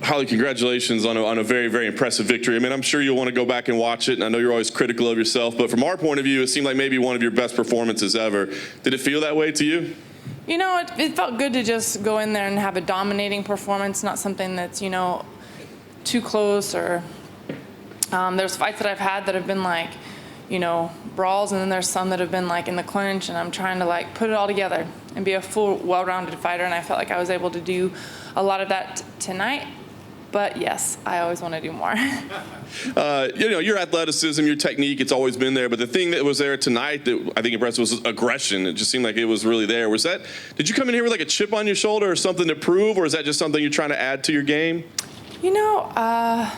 Holly, congratulations on a very, very impressive victory. I mean, I'm sure you'll want to go back and watch it, and I know you're always critical of yourself, but from our point of view, it seemed like maybe one of your best performances ever. Did it feel that way to you? You know, it felt good to just go in there and have a dominating performance, not something that's, you know, too close. Or there's fights that I've had that have been like, you know, brawls, and then there's some that have been like in the clinch, and I'm trying to like put it all together and be a full, well-rounded fighter, and I felt like I was able to do a lot of that tonight. But yes, I always want to do more. You know, your athleticism, your technique, it's always been there. But the thing that was there tonight that I think impressed was aggression. It just seemed like it was really there. Was that, did you come in here with like a chip on your shoulder or something to prove, or is that just something you're trying to add to your game? You know, I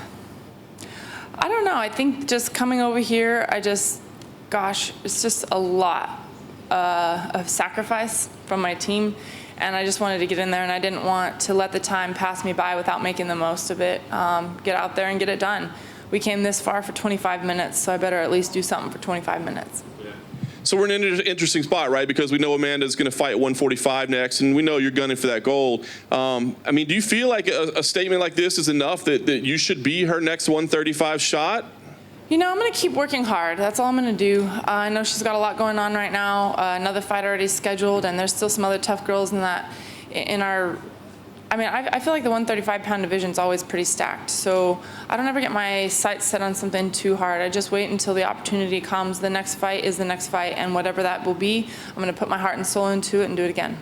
don't know. I think just coming over here, gosh, it's just a lot of sacrifice from my team. And I just wanted to get in there, and I didn't want to let the time pass me by without making the most of it. Get out there and get it done. We came this far for 25 minutes, so I better at least do something for 25 minutes. So we're in an interesting spot, right? Because we know Amanda's going to fight at 145 next, and we know you're gunning for that gold. I mean, do you feel like a statement like this is enough that you should be her next 135 shot? You know, I'm going to keep working hard. That's all I'm going to do. I know she's got a lot going on right now. Another fight already scheduled, and there's still some other tough girls in our. I mean, I feel like the 135-pound division is always pretty stacked. So I don't ever get my sights set on something too hard. I just wait until the opportunity comes. The next fight is the next fight, and whatever that will be, I'm going to put my heart and soul into it and do it again.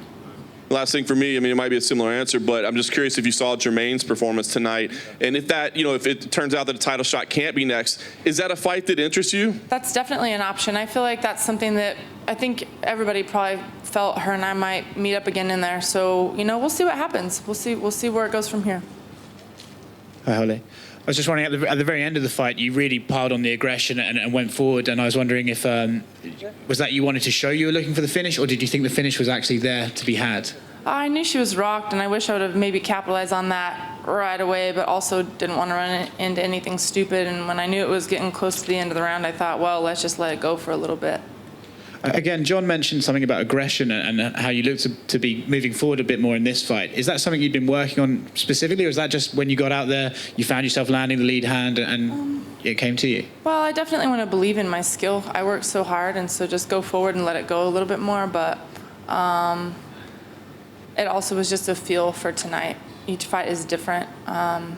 Last thing for me, I mean, it might be a similar answer, but I'm just curious if you saw Jermaine's performance tonight, and if that, you know, if it turns out that a title shot can't be next, is that a fight that interests you? That's definitely an option. I feel like that's something that I think everybody probably felt her and I might meet up again in there. So, you know, we'll see what happens. We'll see where it goes from here. Hi, Holly. I was just wondering, at the very end of the fight, you really piled on the aggression and went forward, and I was wondering if, was that you wanted to show you were looking for the finish, or did you think the finish was actually there to be had? I knew she was rocked, and I wish I would have maybe capitalized on that right away, but also didn't want to run into anything stupid, and when I knew it was getting close to the end of the round, I thought, well, let's just let it go for a little bit. Again, John mentioned something about aggression and how you look to be moving forward a bit more in this fight. Is that something you've been working on specifically, or is that just when you got out there, you found yourself landing the lead hand and it came to you? Well, I definitely want to believe in my skill. I work so hard, and so just go forward and let it go a little bit more, but it also was just a feel for tonight. Each fight is different, and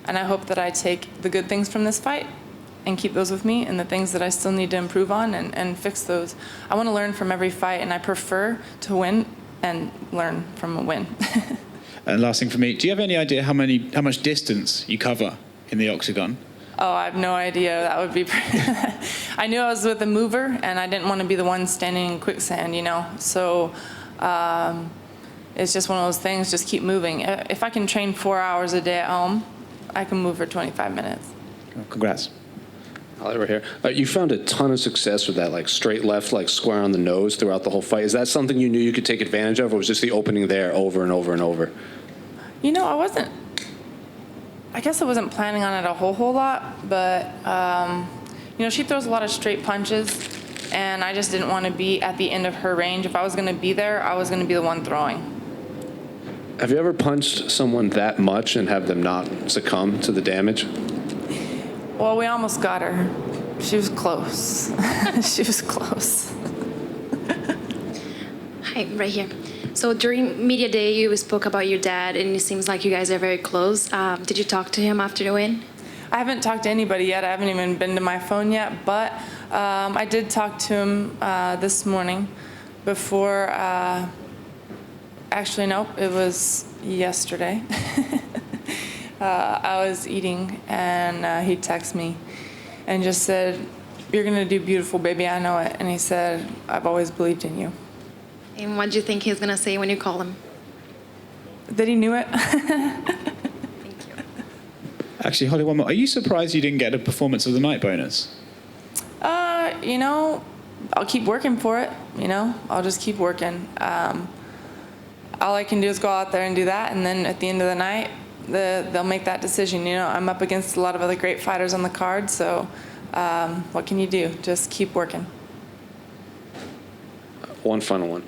I hope that I take the good things from this fight and keep those with me, and the things that I still need to improve on and fix those. I want to learn from every fight, and I prefer to win and learn from a win. And last thing for me, do you have any idea how much distance you cover in the octagon? Oh, I have no idea. That would be I knew I was with a mover, and I didn't want to be the one standing in quicksand, you know. So it's just one of those things, just keep moving. If I can train 4 hours a day at home, I can move for 25 minutes. Congrats. Holly, right here. You found a ton of success with that, like straight left, like square on the nose throughout the whole fight. Is that something you knew you could take advantage of, or was just the opening there over and over and over? You know, I guess I wasn't planning on it a whole lot, but, you know, she throws a lot of straight punches, and I just didn't want to be at the end of her range. If I was going to be there, I was going to be the one throwing. Have you ever punched someone that much and have them not succumb to the damage? Well, we almost got her. She was close. She was close. Hi, right here. So during media day, you spoke about your dad, and it seems like you guys are very close. Did you talk to him after the win? I haven't talked to anybody yet. I haven't even been to my phone yet, but I did talk to him this morning before, actually, nope, it was yesterday. I was eating, and he texted me and just said, "You're going to do beautiful, baby, I know it." And he said, "I've always believed in you." And what do you think he's going to say when you call him? That he knew it. Thank you. Actually, Holly, one more. Are you surprised you didn't get a performance of the night bonus? You know, I'll keep working for it, you know. I'll just keep working. All I can do is go out there and do that, and then at the end of the night, they'll make that decision. You know, I'm up against a lot of other great fighters on the card, so what can you do? Just keep working. One final one.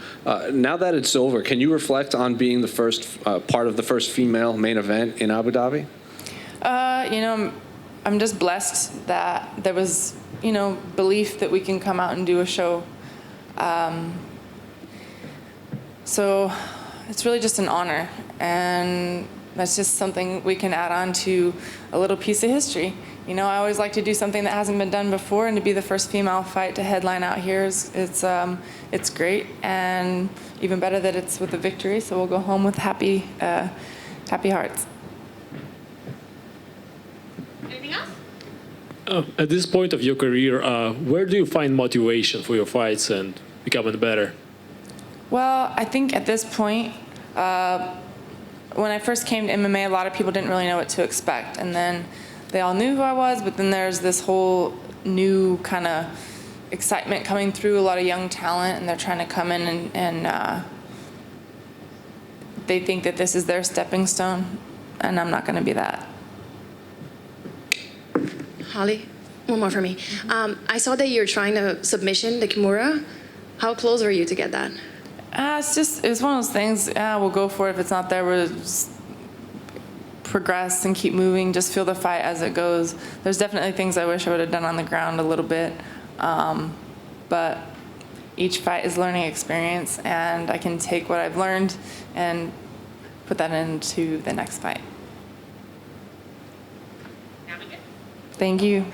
Now that it's over, can you reflect on being the first part of the first female main event in Abu Dhabi? You know, I'm just blessed that there was, you know, belief that we can come out and do a show. So it's really just an honor, and that's just something we can add on to a little piece of history. You know, I always like to do something that hasn't been done before, and to be the first female fight to headline out here it's great, and even better that it's with a victory. So we'll go home with happy hearts. Anything else? At this point of your career, where do you find motivation for your fights and becoming better? Well, I think at this point, when I first came to MMA, a lot of people didn't really know what to expect, and then they all knew who I was, but then there's this whole new kind of excitement coming through, a lot of young talent, and they're trying to come in and they think that this is their stepping stone, and I'm not going to be that. Holly, one more for me. I saw that you're trying to submission the Kimura. How close are you to get that? It's one of those things. We'll go for it. If it's not there, we'll just progress and keep moving. Just feel the fight as it goes. There's definitely things I wish I would have done on the ground a little bit, but each fight is learning experience, and I can take what I've learned and put that into the next fight. Thank you.